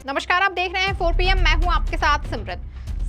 नमस्कार, आप देख रहे हैं 4 PM। मैं हूं आपके साथ सिमरन।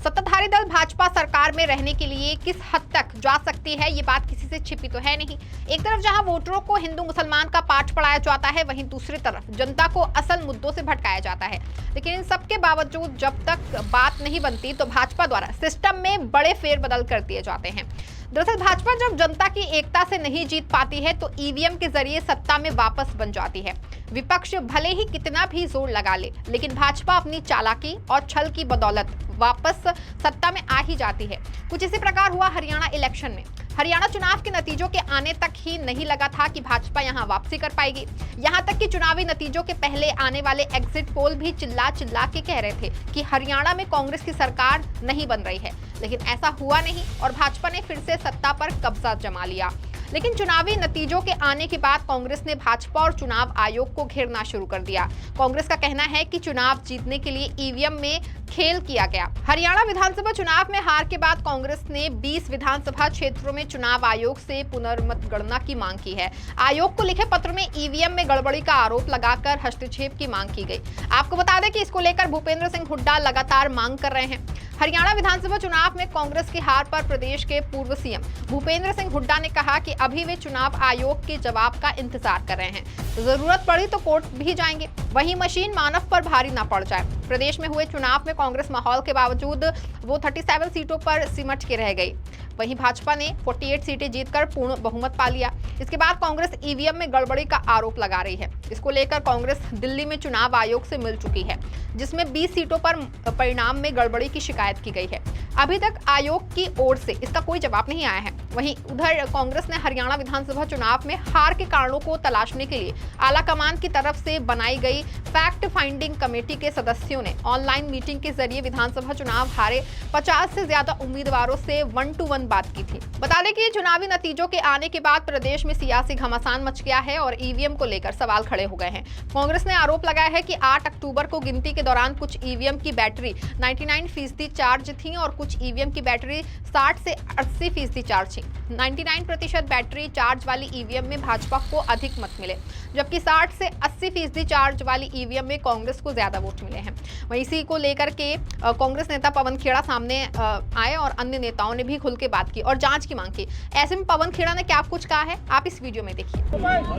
सत्ताधारी दल भाजपा सरकार में रहने के लिए किस हद तक जा सकती है, ये बात किसी से छिपी तो है नहीं। एक तरफ जहां वोटरों को हिंदू मुसलमान का पाठ पढ़ाया जाता है, वहीं दूसरी तरफ जनता को असल मुद्दों से भटकाया जाता है। लेकिन इन सब के बावजूद जब तक बात नहीं बनती तो भाजपा द्वारा सिस्टम में बड़े फेरबदल कर दिए जाते हैं। दरअसल भाजपा जब जनता की एकता से नहीं जीत पाती है तो ईवीएम के जरिए सत्ता में वापस बन जाती है। विपक्ष भले ही कितना भी जोर लगा ले, लेकिन भाजपा अपनी चालाकी और छल की बदौलत वापस सत्ता में आ ही जाती है। कुछ इसी प्रकार हुआ हरियाणा इलेक्शन में। हरियाणा चुनाव के नतीजों के आने तक ही नहीं लगा था कि भाजपा यहां वापसी कर पाएगी। यहां तक कि चुनावी नतीजों के पहले आने वाले एग्जिट पोल भी चिल्ला चिल्ला के कह रहे थे कि हरियाणा में कांग्रेस की सरकार नहीं बन रही है, लेकिन ऐसा हुआ नहीं और भाजपा ने फिर से सत्ता पर कब्जा जमा लिया। लेकिन चुनावी नतीजों के आने के बाद कांग्रेस ने भाजपा और चुनाव आयोग को घेरना शुरू कर दिया। कांग्रेस का कहना है कि चुनाव जीतने के लिए ईवीएम में खेल किया गया। हरियाणा विधानसभा चुनाव में हार के बाद कांग्रेस ने 20 विधानसभा क्षेत्रों में चुनाव आयोग से पुनर्मतगणना की मांग की है। आयोग को लिखे पत्र में ईवीएम में गड़बड़ी का आरोप लगाकर हस्तक्षेप की मांग की गई। आपको बता दें कि इसको लेकर भूपेंद्र सिंह हुड्डा लगातार मांग कर रहे हैं। हरियाणा विधानसभा चुनाव में कांग्रेस की हार पर प्रदेश के पूर्व सीएम भूपेंद्र सिंह हुड्डा ने कहा कि अभी वे चुनाव आयोग के जवाब का इंतजार कर रहे हैं। जरूरत पड़ी तो कोर्ट भी जाएंगे, वहीं मशीन मानव पर भारी ना पड़ जाए। प्रदेश में हुए चुनाव में कांग्रेस माहौल के बावजूद वो 37 सीटों पर सिमट के रह गई। वहीं भाजपा ने 48 सीटें जीतकर पूर्ण बहुमत पा लिया। इसके बाद कांग्रेस ईवीएम में गड़बड़ी का आरोप लगा रही है। इसको लेकर कांग्रेस दिल्ली में चुनाव आयोग से मिल चुकी है, जिसमें 20 सीटों पर परिणाम में गड़बड़ी की शिकायत की गई है। अभी तक आयोग की ओर से इसका कोई जवाब नहीं आया है। वहीं उधर कांग्रेस ने हरियाणा विधानसभा चुनाव में हार के कारणों को तलाशने के लिए आलाकमान की तरफ से बनाई गई फैक्ट फाइंडिंग कमेटी के सदस्यों ने ऑनलाइन मीटिंग के जरिए विधानसभा चुनाव हारे 50 से ज्यादा उम्मीदवारों से 1-to-1 बात की थी। बता दें कि चुनावी नतीजों के आने के बाद प्रदेश में सियासी घमासान मच गया है और ईवीएम को लेकर सवाल खड़े हो गए हैं। कांग्रेस ने आरोप लगाया है कि 8 अक्टूबर को गिनती के दौरान कुछ ईवीएम की बैटरी 99% चार्ज थी और कुछ ईवीएम की बैटरी 60 से 80% चार्ज थी। 99% बैटरी चार्ज वाली ईवीएम में भाजपा को अधिक मत मिले, जबकि 60 से 80% चार्ज वाली ईवीएम में कांग्रेस को ज्यादा वोट मिले हैं। वहीं इसी को लेकर के कांग्रेस नेता पवन खेड़ा सामने आए और अन्य नेताओं ने भी खुल के बात की और जांच की मांग की। ऐसे में पवन खेड़ा ने क्या कुछ कहा है, आप इस वीडियो में देखिए।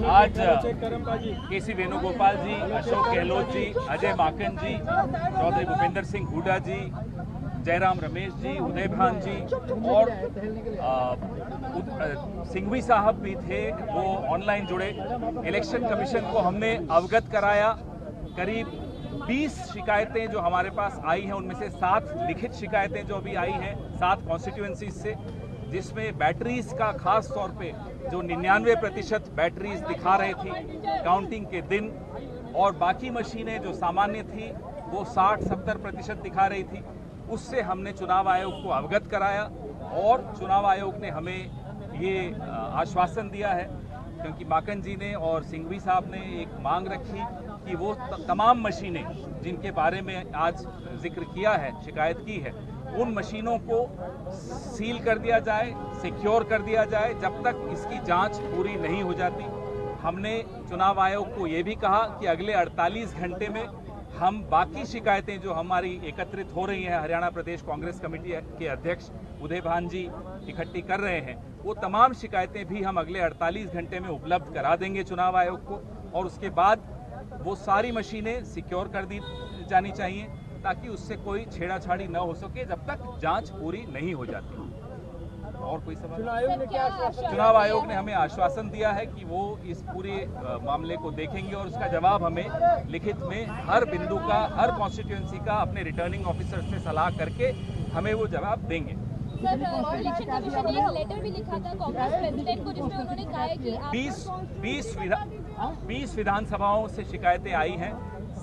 आज केसी वेणुगोपाल जी, अशोक गहलोत जी, अजय माकन जी, चौधरी भूपेंद्र सिंह हुड्डा जी, जयराम रमेश जी, उदय भान जी और सिंघवी साहब भी थे, वो ऑनलाइन जुड़े। इलेक्शन कमीशन को हमने अवगत कराया। करीब 20 शिकायतें जो हमारे पास आई हैं, उनमें से 7 लिखित शिकायतें जो अभी आई हैं 7 कॉन्स्टिट्यूएंसीज से, जिसमें बैटरीज का खास तौर पे जो 99% बैटरीज दिखा रही थी काउंटिंग के दिन, और बाकी मशीनें जो सामान्य थी वो 60-70% दिखा रही थी। उससे हमने चुनाव आयोग को अवगत कराया और चुनाव आयोग ने हमें ये आश्वासन दिया है, क्योंकि माकन जी ने और सिंघवी साहब ने एक मांग रखी कि वो तमाम मशीनें जिनके बारे में आज जिक्र किया है, शिकायत की है, उन मशीनों को सील कर दिया जाए, सिक्योर कर दिया जाए जब तक इसकी जांच पूरी नहीं हो जाती। हमने चुनाव आयोग को ये भी कहा कि अगले 48 घंटे में हम बाकी शिकायतें जो हमारी एकत्रित हो रही हैं, हरियाणा प्रदेश कांग्रेस कमेटी के अध्यक्ष उदय भान जी इकट्ठी कर रहे हैं, वो तमाम शिकायतें भी हम अगले 48 घंटे में उपलब्ध करा देंगे चुनाव आयोग को। और उसके बाद वो सारी मशीनें सिक्योर कर दी जानी चाहिए ताकि उससे कोई छेड़ाछाड़ी न हो सके जब तक जांच पूरी नहीं हो जाती। और कोई सवाल? चुनाव आयोग ने हमें आश्वासन दिया है कि वो इस पूरे मामले को देखेंगे और उसका जवाब हमें लिखित में हर बिंदु का, हर कॉन्स्टिट्यूएंसी का अपने रिटर्निंग ऑफिसर से सलाह करके हमें वो जवाब देंगे। सर, इलेक्शन कमीशन ने एक लेटर भी लिखा था कांग्रेस प्रेसिडेंट को, जिसमें उन्होंने कहा है कि 20 विधानसभाओं से शिकायतें आई हैं,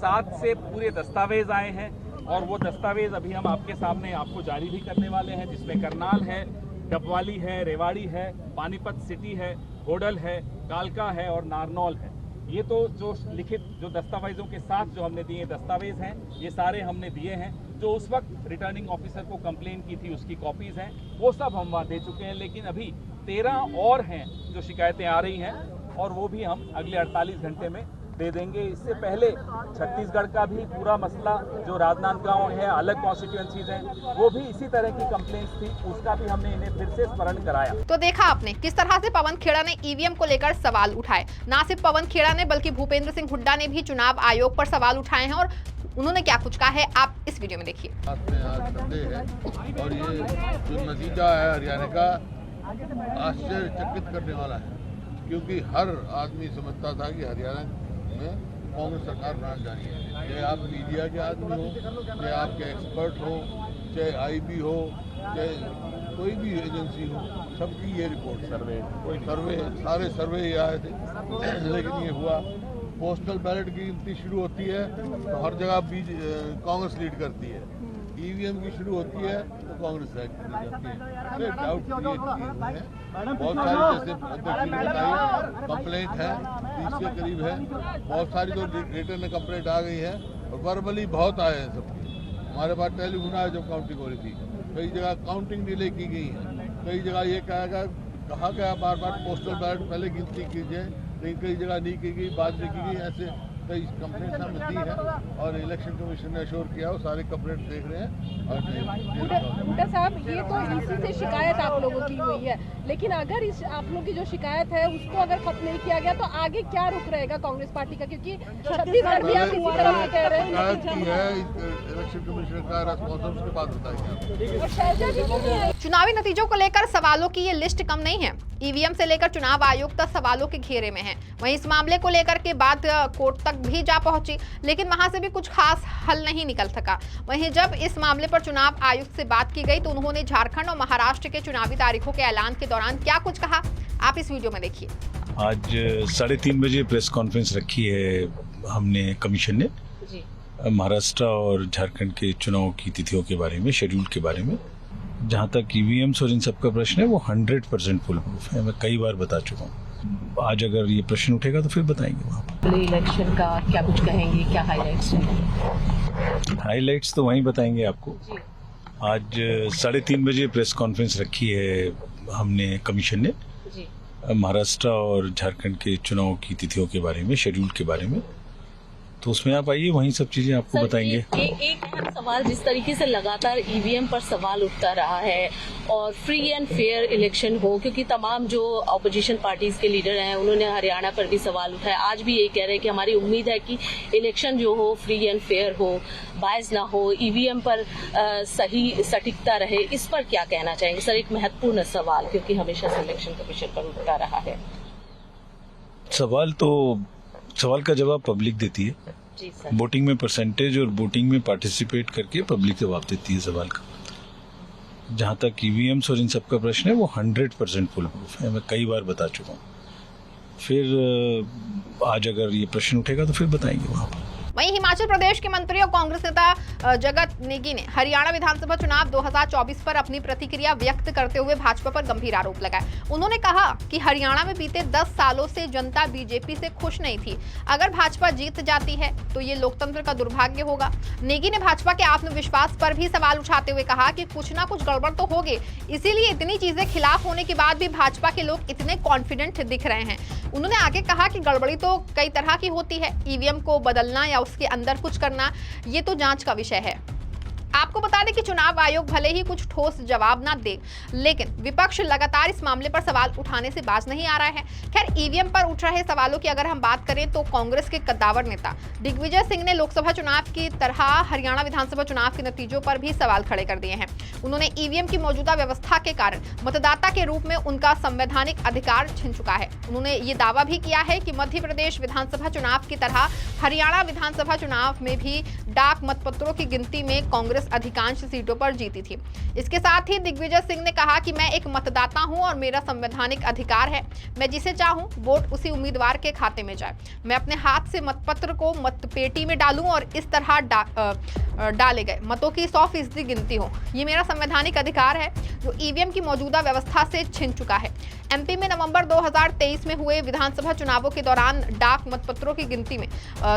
7 से पूरे दस्तावेज आए हैं और वो दस्तावेज अभी हम आपके सामने आपको जारी भी करने वाले हैं, जिसमें करनाल है, डबवाली है, रेवाड़ी है, पानीपत सिटी है, होडल है, कालका है और नारनौल है। ये तो जो लिखित जो दस्तावेजों के साथ जो हमने दिए दस्तावेज हैं, ये सारे हमने दिए हैं। जो उस वक्त रिटर्निंग ऑफिसर को कंप्लेन की थी उसकी कॉपीज हैं, वो सब हम वहाँ दे चुके हैं। लेकिन अभी 13 और हैं जो शिकायतें आ रही हैं और वो भी हम अगले 48 घंटे में दे देंगे। इससे पहले छत्तीसगढ़ का भी पूरा मसला जो राजनांदगांव है, अलग कॉन्स्टिट्यूएंसीज हैं, वो भी इसी तरह की कंप्लेंट्स थी, उसका भी हमने इन्हें फिर से स्मरण कराया। तो देखा आपने किस तरह से पवन खेड़ा ने ईवीएम को लेकर सवाल उठाए। ना सिर्फ पवन खेड़ा ने बल्कि भूपेंद्र सिंह हुड्डा ने भी चुनाव आयोग पर सवाल उठाए हैं, और उन्होंने क्या कुछ कहा है आप इस वीडियो में देखिए। और ये जो नतीजा है हरियाणा का आश्चर्यचकित करने वाला है, क्योंकि हर आदमी समझता था कि हरियाणा में कांग्रेस सरकार बनाने जानी है। चाहे आप मीडिया के आदमी हो, चाहे आपके एक्सपर्ट हो, चाहे आईबी हो, चाहे कोई भी एजेंसी हो, सबकी ये रिपोर्ट सर्वे सारे सर्वे ये आए थे। लेकिन ये हुआ, पोस्टल बैलेट की गिनती शुरू होती है तो हर जगह कांग्रेस लीड करती है, ईवीएम की शुरू होती है तो कांग्रेस जाती है। डाउट क्रिएट है, बहुत सारी जैसे अध्यक्ष ने बताई कंप्लेंट है, 30 के करीब है, बहुत सारी तो रिटर्न कंप्लेंट आ गई है और वर्बली बहुत आए हैं सबके। हमारे पास टेलीफोन आया जब काउंटिंग हो रही थी, कई जगह काउंटिंग डिले की गई है, कई जगह ये कहा गया बार बार पोस्टल बैलेट पहले गिनती कीजिए, लेकिन कई जगह नहीं की गई, बाद में की गई। ऐसे कई कंप्लेंट्स हमें दी है और इलेक्शन कमीशन ने अश्योर किया, वो सारे कंप्लेंट देख रहे हैं। और हुड्डा साहब, ये तो इसी से शिकायत आप लोगों की हुई है, लेकिन अगर इस आप लोगों की जो शिकायत है उसको अगर खत्म नहीं किया गया तो आगे क्या रुख रहेगा कांग्रेस पार्टी का? क्योंकि छत्तीसगढ़ भी आप इसी तरह से कह रहे हैं। इलेक्शन कमीशन का रेस्पॉन्स उसके बाद बताएंगे। चुनावी नतीजों को लेकर सवालों की ये लिस्ट कम नहीं है। ईवीएम से लेकर चुनाव आयोग तक सवालों के घेरे में है। वहीं इस मामले को लेकर के बात कोर्ट तक भी जा पहुंची, लेकिन वहां से भी कुछ खास हल नहीं निकल सका। वहीं जब इस मामले पर चुनाव आयुक्त से बात की गई तो उन्होंने झारखंड और महाराष्ट्र के चुनावी तारीखों के ऐलान के दौरान क्या कुछ कहा, आप इस वीडियो में देखिए। आज 3:30 बजे प्रेस कॉन्फ्रेंस रखी है हमने, कमीशन ने, महाराष्ट्र और झारखंड के चुनाव की तिथियों के बारे में, शेड्यूल के बारे में। जहाँ तक ईवीएम्स और इन सब का प्रश्न है वो 100% फुल प्रूफ है, मैं कई बार बता चुका हूँ। आज अगर ये प्रश्न उठेगा तो फिर बताएंगे वहाँ पर। इलेक्शन का क्या कुछ कहेंगे, क्या हाईलाइट्स हैं? हाईलाइट्स तो वहीं बताएंगे आपको। आज 3:30 बजे प्रेस कॉन्फ्रेंस रखी है हमने, कमीशन ने, महाराष्ट्र और झारखंड के चुनाव की तिथियों के बारे में, शेड्यूल के बारे में। तो उसमें आप आइए, वहीं सब चीजें आपको बताएंगे। एक अहम सवाल, जिस तरीके से लगातार ईवीएम पर सवाल उठता रहा है और फ्री एंड फेयर इलेक्शन हो, क्योंकि तमाम जो अपोजिशन पार्टीज के लीडर हैं उन्होंने हरियाणा पर भी सवाल उठाया, आज भी यही कह रहे हैं कि हमारी उम्मीद है कि इलेक्शन जो हो फ्री एंड फेयर हो, बायस ना हो, ईवीएम पर सही सटीकता रहे। इस पर क्या कहना चाहेंगे सर? एक महत्वपूर्ण सवाल, क्योंकि हमेशा से इलेक्शन कमीशन पर उठता रहा है। सवाल का जवाब पब्लिक देती है। जी सर। वोटिंग में परसेंटेज और वोटिंग में पार्टिसिपेट करके पब्लिक जवाब देती है सवाल का। जहाँ तक ईवीएम्स और इन सब का प्रश्न है वो 100% फुल प्रूफ है, मैं कई बार बता चुका हूँ। फिर आज अगर ये प्रश्न उठेगा तो फिर बताएंगे वहाँ पर। वहीं हिमाचल प्रदेश के मंत्री और कांग्रेस नेता जगत नेगी ने हरियाणा विधानसभा चुनाव 2024 पर अपनी प्रतिक्रिया व्यक्त करते हुए भाजपा पर गंभीर आरोप लगाए। उन्होंने कहा कि हरियाणा में बीते 10 सालों से जनता बीजेपी से खुश नहीं थी। अगर भाजपा जीत जाती है तो ये लोकतंत्र का दुर्भाग्य होगा। नेगी ने भाजपा के आत्मविश्वास पर भी सवाल उठाते हुए कहा कि कुछ ना कुछ गड़बड़ तो होगी, इसीलिए इतनी चीजें खिलाफ होने के बाद भी भाजपा के लोग इतने कॉन्फिडेंट दिख रहे हैं। उन्होंने आगे कहा कि गड़बड़ी तो कई तरह की होती है, ईवीएम को बदलना या उसके अंदर कुछ करना ये तो जांच का विषय है। आपको बता दें कि चुनाव आयोग भले ही कुछ ठोस जवाब ना दे, लेकिन विपक्ष लगातार इस मामले पर सवाल उठाने से बाज नहीं आ रहा है। खैर, ईवीएम पर उठ रहे सवालों की अगर हम बात करें तो कांग्रेस के कद्दावर नेता दिग्विजय सिंह ने लोकसभा चुनाव की तरह हरियाणा विधानसभा चुनाव के नतीजों पर भी सवाल खड़े कर दिए हैं। उन्होंने ईवीएम की मौजूदा व्यवस्था के कारण मतदाता के रूप में उनका संवैधानिक अधिकार छिन चुका है। उन्होंने ये दावा भी किया है कि मध्य प्रदेश विधानसभा चुनाव की तरह हरियाणा विधानसभा चुनाव में भी डाक मतपत्रों की गिनती में कांग्रेस अधिकांश सीटों पर जीती थी। इसके साथ ही दिग्विजय सिंह ने कहा कि मैं एक मतदाता हूं और मेरा संवैधानिक अधिकार है, मैं जिसे चाहूं वोट उसी उम्मीदवार के खाते में जाए। मैं अपने हाथ से मतपत्र को मतपेटी में डालूं और इस तरह डाले गए मतों की 100% गिनती हो, ये मेरा संवैधानिक अधिकार है जो ईवीएम की मौजूदा व्यवस्था से छिन चुका है। एमपी में नवंबर 2023 में हुए विधानसभा चुनावों के दौरान डाक मतपत्रों की गिनती में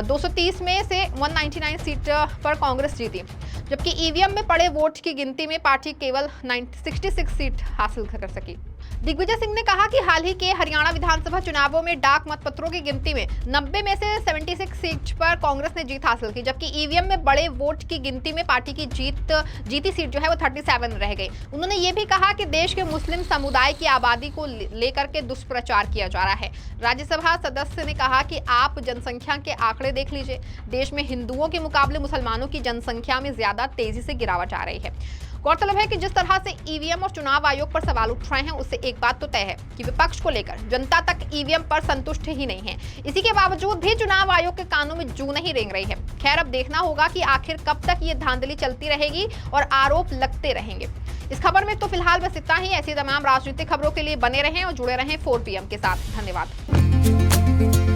230 में से 199 सीट पर कांग्रेस जीती, जबकि ईवीएम में पड़े वोट की गिनती में पार्टी केवल 66 सीट हासिल कर सकी। दिग्विजय सिंह ने कहा कि हाल ही के हरियाणा विधानसभा चुनावों में डाक मतपत्रों की गिनती में 90 में से 76 सीट पर कांग्रेस ने जीत हासिल की, जबकि ईवीएम में बड़े वोट की गिनती में पार्टी की जीती सीट जो है वो 37 रह गई। उन्होंने ये भी कहा कि देश के मुस्लिम समुदाय की आबादी को लेकर के दुष्प्रचार किया जा रहा है। राज्यसभा सदस्य ने कहा कि आप जनसंख्या के आंकड़े देख लीजिए, देश में हिंदुओं के मुकाबले मुसलमानों की जनसंख्या में ज्यादा तेजी से गिरावट आ रही है। गौरतलब है कि जिस तरह से ईवीएम और चुनाव आयोग पर सवाल उठ रहे हैं, उससे एक बात तो तय है कि विपक्ष को लेकर जनता तक ईवीएम पर संतुष्ट ही नहीं है। इसी के बावजूद भी चुनाव आयोग के कानों में जू नहीं रेंग रही है। खैर, अब देखना होगा कि आखिर कब तक ये धांधली चलती रहेगी और आरोप लगते रहेंगे। इस खबर में तो फिलहाल बस इतना ही। ऐसी तमाम राजनीतिक खबरों के लिए बने रहें और जुड़े रहें 4 PM के साथ। धन्यवाद।